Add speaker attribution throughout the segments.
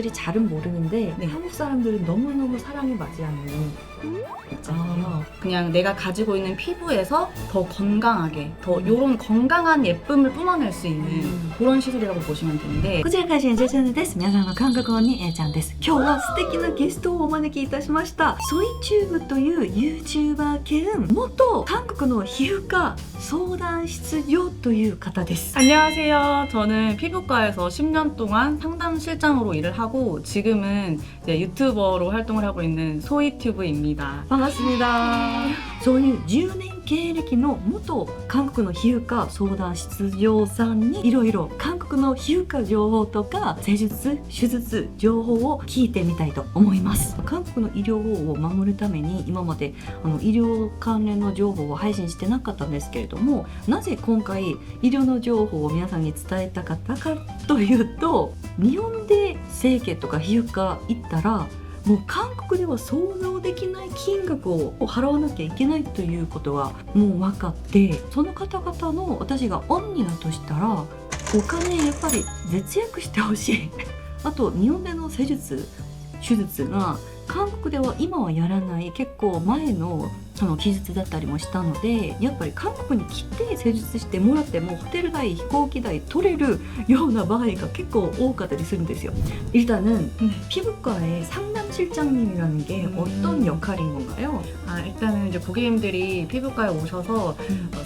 Speaker 1: 사람들이 잘은 모르는데
Speaker 2: 네.
Speaker 1: 한국 사람들은 너무너무 사랑에 맞이하는 있잖아요.
Speaker 2: 그냥 내가 가지고 있는 피부에서 더 건강하게, 더
Speaker 1: 음.
Speaker 2: 요런 건강한 예쁨을 뿜어낼 수 있는 그런 시술이라고 보시면 되는데,
Speaker 1: こちらから新チャンネルです。皆さんの韓国語にちゃんです。今日は素敵なゲストをお招きいたしました。ソイチューブという YouTuber 兼元韓国の皮膚科相談室業という方です。
Speaker 2: 안녕하세요. 저는 피부과에서 10년 동안 상담 실장으로 일을 하고 지금은 이제 유튜버로 활동을 하고 있는 소이튜브입니다.
Speaker 1: 반갑습니다. そういう10年経歴の元韓国の皮膚科相談室業さんにいろいろ韓国の皮膚科情報とか施術、手術情報を聞いてみたいと思います。韓国の医療を守るために今まで医療関連の情報を配信してなかったんですけれども、なぜ今回医療の情報を皆さんに伝えたかったかというと、日本で整形とか皮膚科行ったらもう韓国では想像できない金額を払わなきゃいけないということがもう分かって、その方々の私が恩人だとしたらお金やっぱり節約してほしいあと日本での施術手術が韓国では今はやらない結構前の技術だったりもしたので、やっぱり韓国に来て施術してもらってもホテル代飛行機代取れるような場合が結構多かったりするんですよ。일단은 피부과의 상담실장님이라는 게 어떤 역할인 건가요?
Speaker 2: 일단은 이제 고객님들이 피부과에 오셔서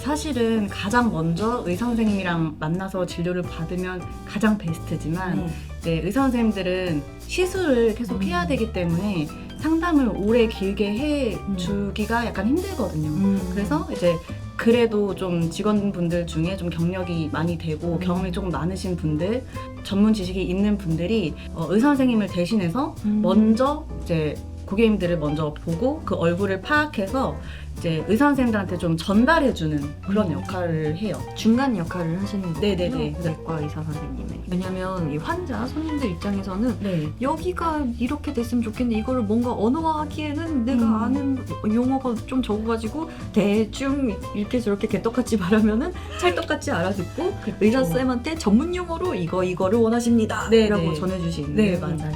Speaker 2: 사실은 가장 먼저 의사 선생님이랑 만나서 진료를 받으면 가장 베스트지만 이제 의사 선생님들은 시술을 계속 해야 되기 때문에 상담을 오래 길게 해주기가 약간 힘들거든요. 그래서 이제 그래도 좀 직원분들 중에 좀 경력이 많이 되고 경험이 조금 많으신 분들, 전문 지식이 있는 분들이 의사 선생님을 대신해서 먼저 이제 고객님들을 먼저 보고 그 얼굴을 파악해서 이제 의사 선생님들한테 좀 전달해주는 그런 역할을 해요.
Speaker 1: 중간 역할을 하시는 거예요?
Speaker 2: 네네네.
Speaker 1: 내과 의사 선생님의. 왜냐면 이 환자 손님들 입장에서는
Speaker 2: 네.
Speaker 1: 여기가 이렇게 됐으면 좋겠는데 이거를 뭔가 언어화하기에는 내가 아는 용어가 좀 적어가지고 대충 이렇게 저렇게 개떡같이 말하면은 찰떡같이 알아듣고 의사 쌤한테 전문 용어로 이거를 원하십니다
Speaker 2: 네네.
Speaker 1: 라고 전해주시는.
Speaker 2: 네, 맞아요.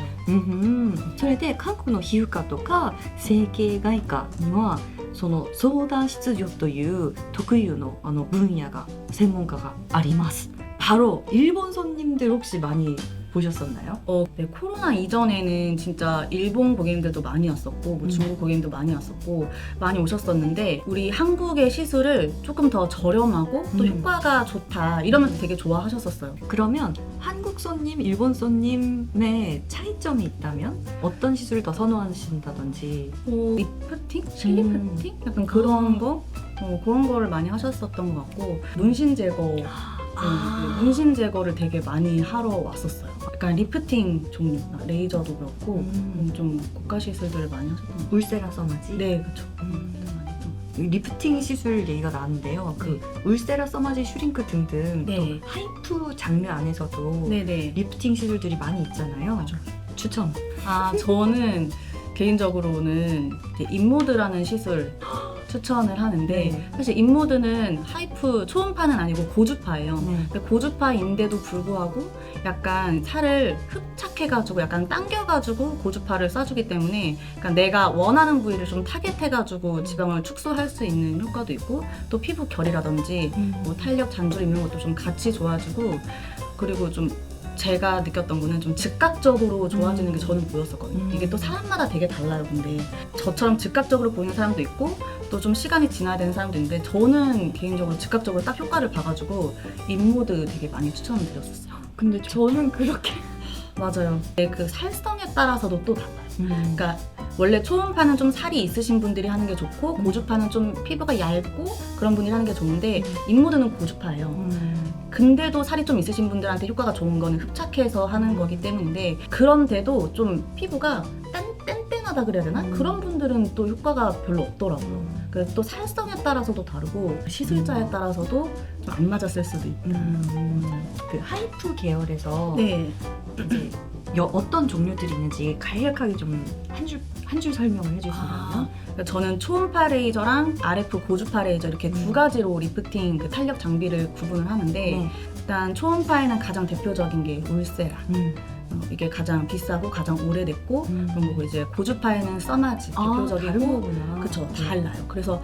Speaker 1: それで韓国の皮膚科とか整形外科にはその相談室業という特有の分野が専門家があります。 바로 일본 손님들 혹시 많이 보셨었나요?
Speaker 2: 네, 코로나 이전에는 진짜 일본 고객님들도 많이 왔었고 뭐 중국 고객님도 많이 왔었고 많이 오셨었는데 우리 한국의 시술을 조금 더 저렴하고 또 효과가 좋다 이러면서 되게 좋아하셨었어요.
Speaker 1: 그러면 한국 손님, 일본 손님의 차이점이 있다면 어떤 시술을 더 선호하신다든지
Speaker 2: 리프팅? 실리프팅? 약간 그런 거? 그런 거를 많이 하셨었던 것 같고 문신 제거 문신 제거를 되게 많이 하러 왔었어요. 약간 리프팅 종류, 레이저도 그렇고 좀 고가 시술들을 많이 하셨던 것 같아요.
Speaker 1: 울세라 써마지?
Speaker 2: 네, 그렇죠.
Speaker 1: 리프팅 시술 얘기가 나왔는데요. 그 울세라 써마지 슈링크 등등
Speaker 2: 네.
Speaker 1: 또 하이프 장르 안에서도
Speaker 2: 네네.
Speaker 1: 리프팅 시술들이 많이 있잖아요.
Speaker 2: 맞아.
Speaker 1: 추천.
Speaker 2: 저는 개인적으로는 인모드라는 시술 추천을 하는데 사실 인모드는 하이프 초음파는 아니고 고주파예요. 근데 고주파인데도 불구하고 약간 살을 흡착해가지고 약간 당겨가지고 고주파를 쏴주기 때문에 그러니까 내가 원하는 부위를 좀 타겟해가지고 지방을 축소할 수 있는 효과도 있고 또 피부 결이라든지 뭐 탄력, 잔주름 이런 것도 좀 같이 좋아지고 그리고 좀 제가 느꼈던 거는 좀 즉각적으로 좋아지는 게 저는 보였었거든요. 이게 또 사람마다 되게 달라요. 근데 저처럼 즉각적으로 보이는 사람도 있고 또 좀 시간이 지나야 되는 사람도 있는데 저는 개인적으로 즉각적으로 딱 효과를 봐가지고 인모드 되게 많이 추천을 드렸었어요.
Speaker 1: 근데 저는 그렇게
Speaker 2: 맞아요. 그 살성에 따라서도 또 달라요. 그러니까 원래 초음파는 좀 살이 있으신 분들이 하는 게 좋고 고주파는 좀 피부가 얇고 그런 분들이 하는 게 좋은데 인모드는 고주파예요. 근데도 살이 좀 있으신 분들한테 효과가 좋은 거는 흡착해서 하는 거기 때문인데 그런데도 좀 피부가 땡땡하다 그래야 되나? 그런 분들은 또 효과가 별로 없더라고요. 그래서 또 살성에 따라서도 다르고 시술자에 따라서도 좀 안 맞았을 수도 있고.
Speaker 1: 그 하이프 계열에서
Speaker 2: 네.
Speaker 1: 이제 어떤 종류들이 있는지 간략하게 좀 한 줄 설명을 해주시면요.
Speaker 2: 그러니까 저는 초음파 레이저랑 RF 고주파 레이저 이렇게 두 가지로 리프팅 그 탄력 장비를 구분을 하는데 일단 초음파에는 가장 대표적인 게 울세라 이게 가장 비싸고 가장 오래됐고 그런 거고 이제 고주파에는 써마지 대표적이고
Speaker 1: 다른 거구나.
Speaker 2: 그쵸 달라요. 그래서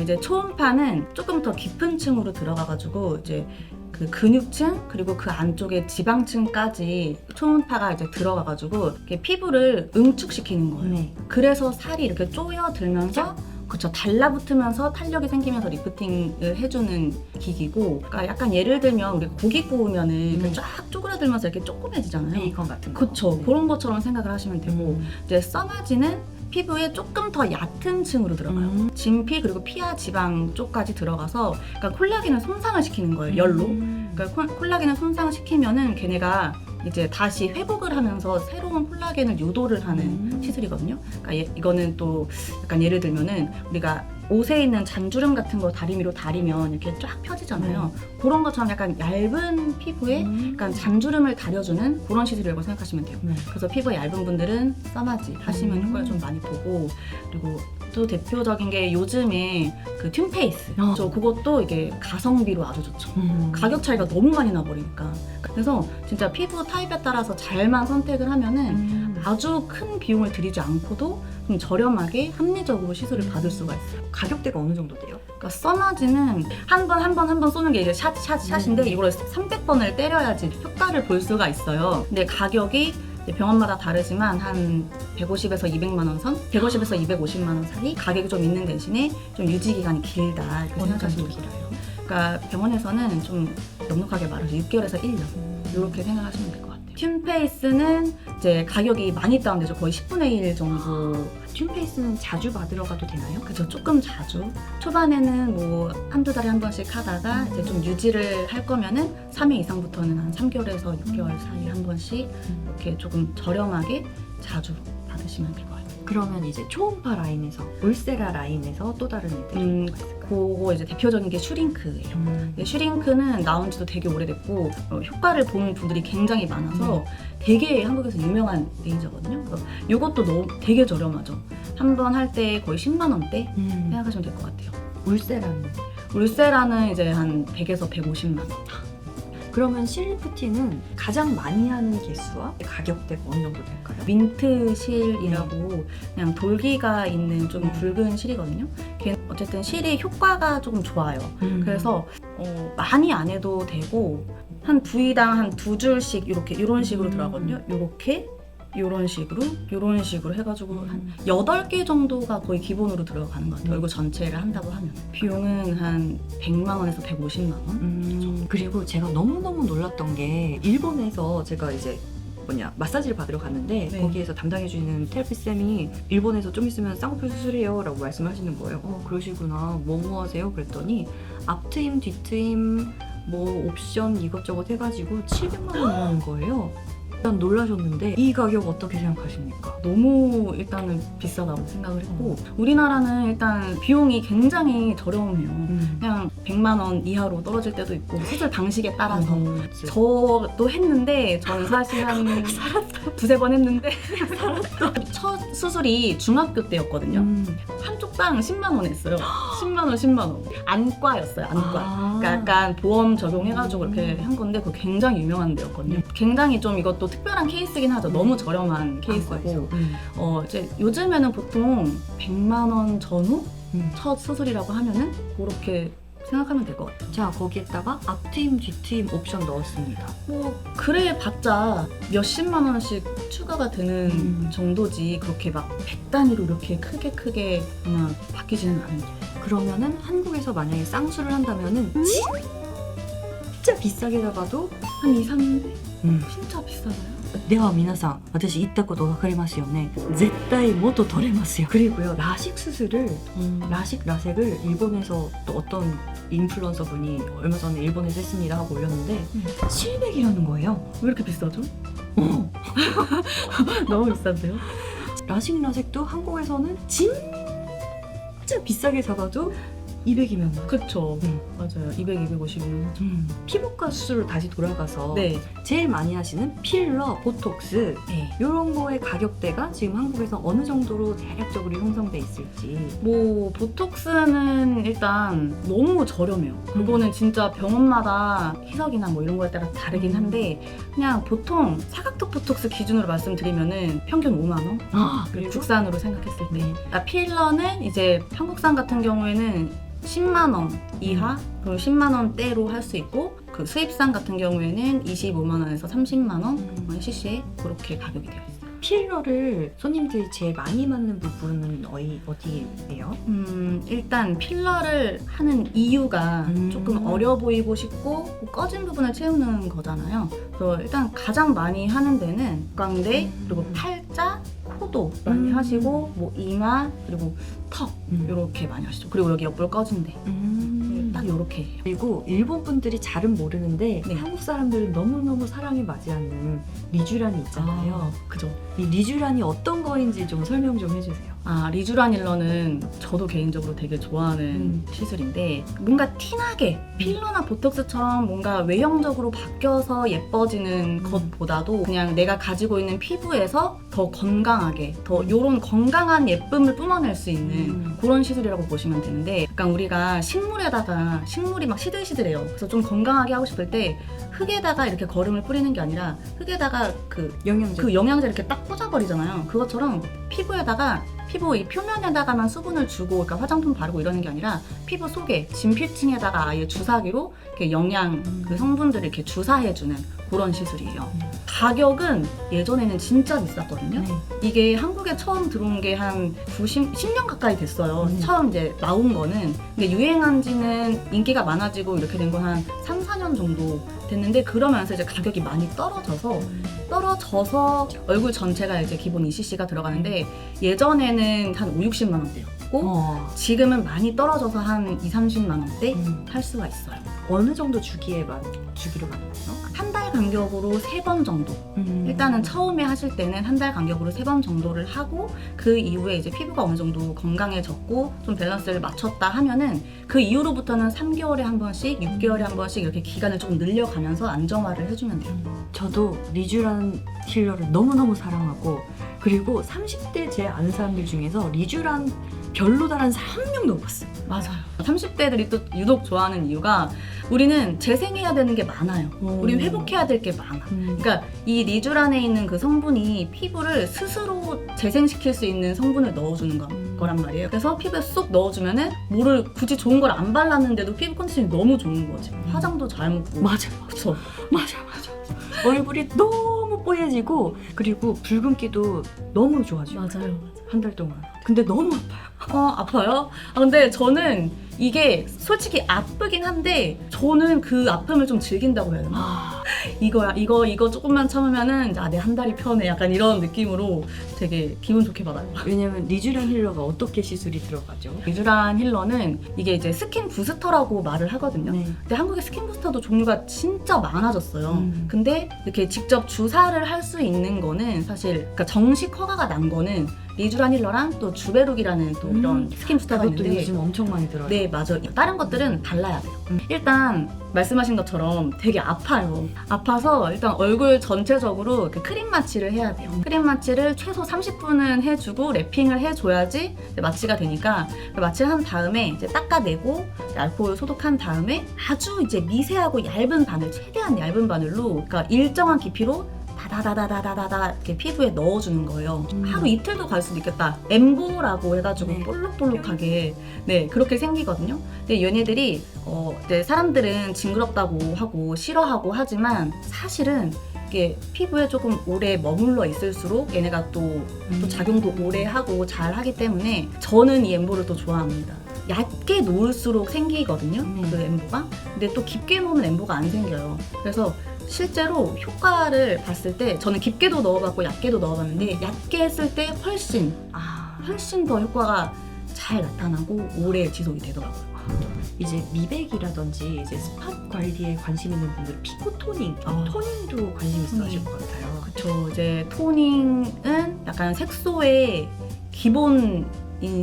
Speaker 2: 이제 초음파는 조금 더 깊은 층으로 들어가가지고 이제 그 근육층 그리고 그 안쪽에 지방층까지 초음파가 이제 들어가가지고 이렇게 피부를 응축시키는 거예요.
Speaker 1: 네.
Speaker 2: 그래서 살이 이렇게 쪼여들면서 그쵸 달라붙으면서 탄력이 생기면서 리프팅을 해주는 기기고 그러니까 약간 예를 들면 우리 고기 구우면은 이렇게 쫙 쪼그라들면서 이렇게 조그매지잖아요.
Speaker 1: 베이컨 같은 거.
Speaker 2: 그쵸
Speaker 1: 네.
Speaker 2: 그런 것처럼 생각을 하시면 되고 이제 써마지는 피부에 조금 더 얕은 층으로 들어가요. 진피 그리고 피하 지방 쪽까지 들어가서 그러니까 콜라겐을 손상을 시키는 거예요. 열로. 그러니까 콜라겐을 손상시키면은 걔네가 이제 다시 회복을 하면서 새로운 콜라겐을 유도를 하는 시술이거든요. 그러니까 이거는 또 약간 예를 들면은 우리가 옷에 있는 잔주름 같은 거 다리미로 다리면 이렇게 쫙 펴지잖아요. 그런 것처럼 약간 얇은 피부에 약간 잔주름을 다려주는 그런 시술이라고 생각하시면 돼요. 그래서 피부가 얇은 분들은 써마지 하시면 효과를 좀 많이 보고 그리고 또 대표적인 게 요즘에 그 튠페이스 저 그것도 이게 가성비로 아주 좋죠. 가격 차이가 너무 많이 나버리니까 그래서 진짜 피부 타입에 따라서 잘만 선택을 하면은 아주 큰 비용을 들이지 않고도 좀 저렴하게 합리적으로 시술을 받을 수가 있어요.
Speaker 1: 가격대가 어느 정도 돼요?
Speaker 2: 그러니까 써마지는 한 번 쏘는 게 이제 샷인데 이걸 300번을 때려야지 효과를 볼 수가 있어요. 근데 가격이 병원마다 다르지만 한 150에서 200만 원 선, 150에서 250만 원 사이 가격이 좀 있는 대신에 좀 유지 기간이 길다 이렇게 생각하시면 돼요. 그러니까 병원에서는 좀 넉넉하게 말해서 6개월에서 1년 이렇게 생각하시면 될 것 같아요. 튠페이스는 이제 가격이 많이 다운되죠. 거의 10분의 1 정도.
Speaker 1: 튠페이스는 자주 받으러 가도 되나요?
Speaker 2: 그죠. 조금 자주. 초반에는 뭐 한두 달에 한 번씩 하다가 이제 좀 유지를 할 거면은 3회 이상부터는 한 3개월에서 6개월 사이에 한 번씩 이렇게 조금 저렴하게 자주 받으시면 될 것 같아요.
Speaker 1: 그러면 이제 초음파 라인에서 울세라 라인에서 또 다른 애들이
Speaker 2: 그거 이제 대표적인 게 슈링크예요. 근데 슈링크는 나온 지도 되게 오래됐고 효과를 보는 분들이 굉장히 많아서 되게 한국에서 유명한 레이저거든요. 그래서 이것도 너무 되게 저렴하죠. 한 번 할 때 거의 10만 원대 생각하시면 될 것 같아요.
Speaker 1: 울세라는
Speaker 2: 울세라는 이제 한 100에서 150만 원.
Speaker 1: 그러면 실리프팅은 가장 많이 하는 개수와 가격대가 어느 정도 될까요?
Speaker 2: 민트 실이라고 그냥 돌기가 있는 좀 붉은 실이거든요. 걔 어쨌든 실이 효과가 조금 좋아요. 그래서 많이 안 해도 되고 한 부위당 한 2줄씩 이런 식으로 들어가거든요. 이런 식으로 해가지고 한 8개 정도가 거의 기본으로 들어가는 것 같아요. 얼굴 전체를 한다고 하면 비용은 한 100만 원에서 150만 원.
Speaker 1: 그리고 제가 너무너무 놀랐던 게 일본에서 제가 이제 마사지를 받으러 갔는데
Speaker 2: 네.
Speaker 1: 거기에서 담당해주는 테라피쌤이 일본에서 좀 있으면 쌍꺼풀 수술해요 라고 말씀하시는 거예요. 그러시구나. 뭐 하세요? 그랬더니 앞트임 뒤트임 뭐 옵션 이것저것 해가지고 700만 원이라는 거예요. 일단 놀라셨는데 이 가격 어떻게 생각하십니까?
Speaker 2: 너무 일단은 비싸다고 생각을 했고 우리나라는 일단 비용이 굉장히 저렴해요. 그냥 100만 원 이하로 떨어질 때도 있고 수술 방식에 따라서 저도 했는데 저는 사실 한 두세 번 했는데 첫 수술이 중학교 때였거든요. 한쪽당 10만 원 했어요. 10만 원. 안과였어요. 안과. 그러니까 약간 보험 적용해가지고 이렇게 한 건데 그거 굉장히 유명한 데였거든요. 굉장히 좀 이것도 특별한 케이스긴 하죠. 너무 저렴한 케이스고 이제 요즘에는 보통 100만 원 전후 첫 수술이라고 하면은 그렇게 생각하면 될 것 같아요.
Speaker 1: 자, 거기에다가 앞트임 뒤트임 옵션 넣었습니다.
Speaker 2: 뭐 그래 봤자 몇십만 원씩 추가가 되는 정도지 그렇게 막 100단위로 이렇게 크게 아마 바뀌지는 않아요.
Speaker 1: 그러면은 한국에서 만약에 쌍수를 한다면은 진짜 비싸게 나가도
Speaker 2: 한 2, 3대? 진짜 비싸나요?
Speaker 1: では皆さん、私行ったことわかりますよね。絶対元取れますよ. 그리고요, 라식 수술을 라섹을 일본에서 또 어떤 인플루언서 분이 얼마 전에 일본에서 했습니다 하고 올렸는데 700이라는 거예요.
Speaker 2: 왜 이렇게 비싸죠? 너무 비싼데요?
Speaker 1: 라섹도 한국에서는 진짜 비싸게 사가도 200이면
Speaker 2: 그쵸. 맞아요. 200, 250이면
Speaker 1: 피부과 수술로 다시 돌아가서
Speaker 2: 네.
Speaker 1: 제일 많이 하시는 필러, 보톡스
Speaker 2: 네.
Speaker 1: 이런 거의 가격대가 지금 한국에서 어느 정도로 대략적으로 형성돼 있을지.
Speaker 2: 뭐 보톡스는 일단 너무 저렴해요. 그거는 진짜 병원마다 희석이나 뭐 이런 거에 따라 다르긴 한데 그냥 보통 사각턱 보톡스 기준으로 말씀드리면은 평균 5만 원.
Speaker 1: 그리고
Speaker 2: 국산으로 생각했을 때. 필러는 이제 한국산 같은 경우에는 10만 원 이하, 그리고 10만 원대로 할 수 있고 그 수입산 같은 경우에는 25만 원에서 30만 원 cc에 그렇게 가격이 되어 있어요.
Speaker 1: 필러를 손님들이 제일 많이 맞는 부분은 어디예요?
Speaker 2: 일단 필러를 하는 이유가 조금 어려 보이고 싶고 꺼진 부분을 채우는 거잖아요. 그래서 일단 가장 많이 하는 데는 광대, 그리고 팔자, 코도 많이 하시고 뭐 이마, 그리고 턱 이렇게 많이 하시죠. 그리고 여기 옆볼 꺼진 데 딱 이렇게 해요.
Speaker 1: 그리고 일본 분들이 잘은 모르는데
Speaker 2: 네.
Speaker 1: 한국 사람들은 너무너무 사랑에 맞이하는 리쥬란이 있잖아요.
Speaker 2: 그죠.
Speaker 1: 이 리쥬란이 어떤 거인지 좀 설명 좀 해주세요.
Speaker 2: 리쥬란 힐러는 저도 개인적으로 되게 좋아하는 시술인데 뭔가 티나게 필러나 보톡스처럼 뭔가 외형적으로 바뀌어서 예뻐지는 것보다도 그냥 내가 가지고 있는 피부에서 더 건강하게 더 요런 건강한 예쁨을 뿜어낼 수 있는 그런 시술이라고 보시면 되는데 약간 우리가 식물이 막 시들시들해요. 그래서 좀 건강하게 하고 싶을 때 흙에다가 이렇게 거름을 뿌리는 게 아니라 흙에다가 그 영양제 이렇게 딱 꽂아버리잖아요. 그것처럼 피부 이 표면에다가만 수분을 주고 그러니까 화장품 바르고 이러는 게 아니라 피부 속에 진피층에다가 아예 주사기로 이렇게 영양 그 성분들을 이렇게 주사해주는 그런 시술이에요. 가격은 예전에는 진짜 비쌌거든요. 이게 한국에 처음 들어온 게 한 10년 가까이 됐어요. 처음 이제 나온 거는. 근데 유행한 지는 인기가 많아지고 이렇게 된 건 한 3, 4년 정도 됐는데 그러면서 이제 가격이 많이 떨어져서 얼굴 전체가 이제 기본 2cc가 들어가는데 예전에는 한 5, 60만 원대였고 지금은 많이 떨어져서 한 2, 30만 원대 할 수가 있어요.
Speaker 1: 어느 정도 주기로 받나요?
Speaker 2: 한 달 간격으로 3번 정도. 일단은 처음에 하실 때는 한 달 간격으로 3번 정도를 하고 그 이후에 이제 피부가 어느 정도 건강해졌고 좀 밸런스를 맞췄다 하면은 그 이후로부터는 3개월에 한 번씩, 6개월에 한 번씩 이렇게 기간을 조금 늘려가면서 안정화를 해주면 돼요.
Speaker 1: 저도 리쥬란 힐러를 너무너무 사랑하고 그리고 30대 제 아는 사람들 중에서 리쥬란 별로다라는 사람 한 명도 못 봤어요.
Speaker 2: 맞아요. 30대들이 또 유독 좋아하는 이유가 우리는 재생해야 되는 게 많아요. 우리는 회복해야 될 게 많아. 그러니까 이 리쥬란에 있는 그 성분이 피부를 스스로 재생시킬 수 있는 성분을 넣어주는 거란 말이에요. 그래서 피부에 쏙 넣어주면은 뭐를 굳이 좋은 걸 안 발랐는데도 피부 컨디션이 너무 좋은 거지. 화장도 잘 묻고.
Speaker 1: 맞아요.
Speaker 2: 그쵸?
Speaker 1: 맞아. 얼굴이 너무 뽀얘지고 그리고 붉은기도 너무 좋아지고.
Speaker 2: 맞아요.
Speaker 1: 한 달 동안. 근데 너무 아파요.
Speaker 2: 아파요? 근데 저는 이게 솔직히 아프긴 한데 저는 그 아픔을 좀 즐긴다고 해야 되나? 이거 조금만 참으면은 내 한 달이 편해 약간 이런 느낌으로 되게 기분 좋게 받아요.
Speaker 1: 왜냐면 리쥬란 힐러가 어떻게 시술이 들어가죠?
Speaker 2: 리쥬란 힐러는 이게 이제 스킨 부스터라고 말을 하거든요. 근데 한국의 스킨 부스터도 종류가 진짜 많아졌어요. 근데 이렇게 직접 주사를 할 수 있는 거는 사실 그러니까 정식 허가가 난 거는 리쥬란 힐러랑 또 주베룩이라는 또 이런 스킨 부스터가
Speaker 1: 그것도
Speaker 2: 있는데
Speaker 1: 요즘 엄청 많이 들어요.
Speaker 2: 네, 맞아요. 다른 것들은 발라야 돼요. 일단 말씀하신 것처럼 되게 아파요. 아파서 일단 얼굴 전체적으로 크림 마취를 해야 돼요. 크림 마취를 최소 30분은 해주고 랩핑을 해줘야지 마취가 되니까 마취를 한 다음에 이제 닦아내고 알코올 소독한 다음에 아주 이제 미세하고 얇은 바늘, 최대한 얇은 바늘로 그러니까 일정한 깊이로 다다다다다다다 이렇게 피부에 넣어주는 거예요. 하루 이틀도 갈 수도 있겠다. 엠보라고 해가지고 볼록볼록하게 그렇게 생기거든요. 근데 얘네들이 이제 사람들은 징그럽다고 하고 싫어하고 하지만 사실은 이게 피부에 조금 오래 머물러 있을수록 얘네가 또 작용도 오래 하고 잘 하기 때문에 저는 이 엠보를 또 좋아합니다. 얇게 놓을수록 생기거든요. 그 엠보가. 근데 또 깊게 놓으면 엠보가 안 생겨요. 그래서 실제로 효과를 봤을 때 저는 깊게도 넣어봤고 얇게도 넣어봤는데 얇게 했을 때 훨씬 더 효과가 잘 나타나고 오래 지속이 되더라고요.
Speaker 1: 이제 미백이라든지 이제 스팟 관리에 관심 있는 분들 피부 토닝, 토닝도 관심 있어 하실 것 같아요.
Speaker 2: 그쵸. 이제 토닝은 약간 색소의 기본인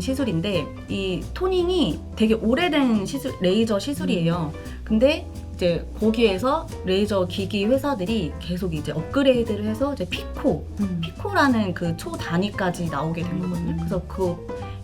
Speaker 2: 시술인데 이 토닝이 되게 오래된 레이저 시술이에요. 근데 이제 거기에서 레이저 기기 회사들이 계속 이제 업그레이드를 해서 이제 피코라는 그 초 단위까지 나오게 된 거거든요. 그래서 그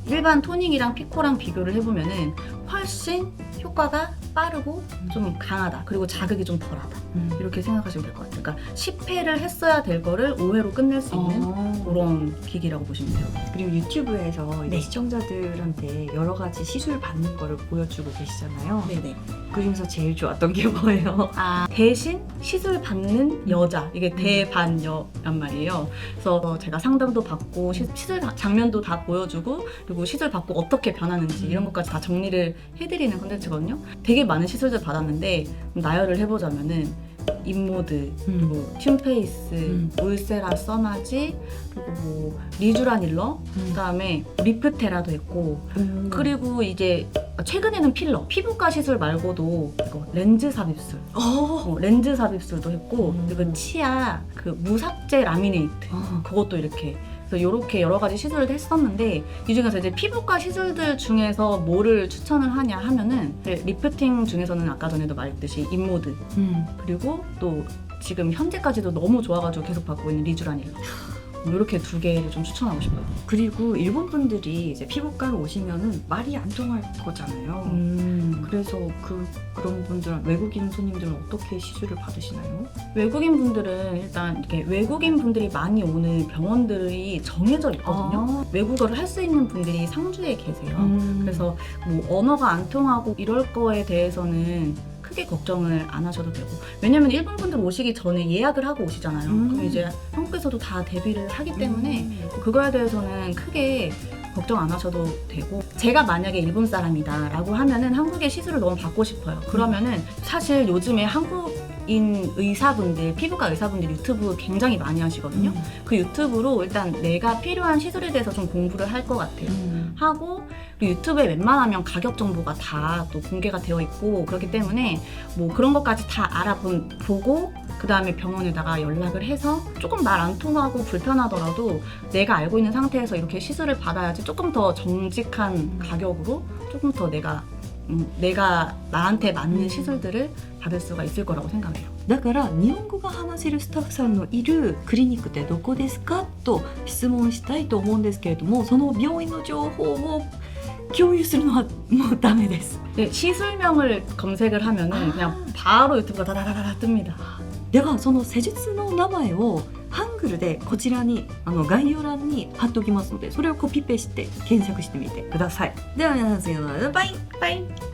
Speaker 2: 일반 토닝이랑 피코랑 비교를 해보면은 훨씬 효과가 빠르고 좀 강하다. 그리고 자극이 좀 덜하다. 이렇게 생각하시면 될 것 같아요. 그러니까 10회를 했어야 될 거를 5회로 끝낼 수 있는 그런 기기라고 보시면 돼요.
Speaker 1: 그리고 유튜브에서 이제
Speaker 2: 네.
Speaker 1: 시청자들한테 여러 가지 시술 받는 거를 보여주고 계시잖아요.
Speaker 2: 네네.
Speaker 1: 그중에서 제일 좋았던 게 뭐예요?
Speaker 2: 대신 시술 받는 여자, 이게 대반여란 말이에요. 그래서 제가 상담도 받고 시술 장면도 다 보여주고 그리고 시술 받고 어떻게 변하는지 이런 것까지 다 정리를 해드리는 콘텐츠거든요. 되게 많은 시술들 받았는데 나열을 해보자면은 인모드, 그리고 튠페이스, 울세라 써마지, 그리고 뭐 리쥬라닐러, 그다음에 리프테라도 했고, 그리고 이제 최근에는 필러, 피부과 시술 말고도 이거 렌즈 삽입술, 렌즈 삽입술도 했고, 그리고 치아 그 무삭제 라미네이트 그것도 이렇게. 그래서 이렇게 여러 가지 시술을 했었는데 이 중에서 이제 피부과 시술들 중에서 뭐를 추천을 하냐 하면은 리프팅 중에서는 아까 전에도 말했듯이 인모드 그리고 또 지금 현재까지도 너무 좋아가지고 계속 받고 있는 리쥬라닐러 이렇게 두 개를 좀 추천하고 싶어요.
Speaker 1: 그리고 일본 분들이 이제 피부과로 오시면은 말이 안 통할 거잖아요. 그래서 그런 분들은 외국인 손님들은 어떻게 시술을 받으시나요?
Speaker 2: 외국인 분들은 일단 이렇게 외국인 분들이 많이 오는 병원들이 정해져 있거든요. 외국어를 할 수 있는 분들이 상주에 계세요. 그래서 뭐 언어가 안 통하고 이럴 거에 대해서는 크게 걱정을 안 하셔도 되고, 왜냐면 일본 분들 오시기 전에 예약을 하고 오시잖아요. 그럼 이제 한국에서도 다 대비를 하기 때문에 그거에 대해서는 크게 걱정 안 하셔도 되고, 제가 만약에 일본 사람이다 라고 하면은 한국에 시술을 너무 받고 싶어요. 그러면은 사실 요즘에 한국인 의사분들, 피부과 의사분들 유튜브 굉장히 많이 하시거든요. 그 유튜브로 일단 내가 필요한 시술에 대해서 좀 공부를 할 것 같아요. 하고, 그리고 유튜브에 웬만하면 가격 정보가 다 또 공개가 되어 있고 그렇기 때문에 뭐 그런 것까지 다 알아보고 그 다음에 병원에다가 연락을 해서 조금 말 안 통하고 불편하더라도 내가 알고 있는 상태에서 이렇게 시술을 받아야지 조금 더 정직한 가격으로 조금 더 내가 나한테 맞는 시술들을 받을 수가 있을 거라고 생각해요.
Speaker 1: だから日本語が話せるスタッフさんのいるクリニックってどこですかと質問したいと思うんですけれども、その病院の情報を共有するのはもうダメです。
Speaker 2: 네, 시술명을 검색을 하면은 그냥 바로 유튜브가 다다다다 뜹니다.
Speaker 1: ではその施術の名前をハングルでこちらに概要欄に貼っておきますので、それをコピペして検索してみてください。では皆さん、バイバイ。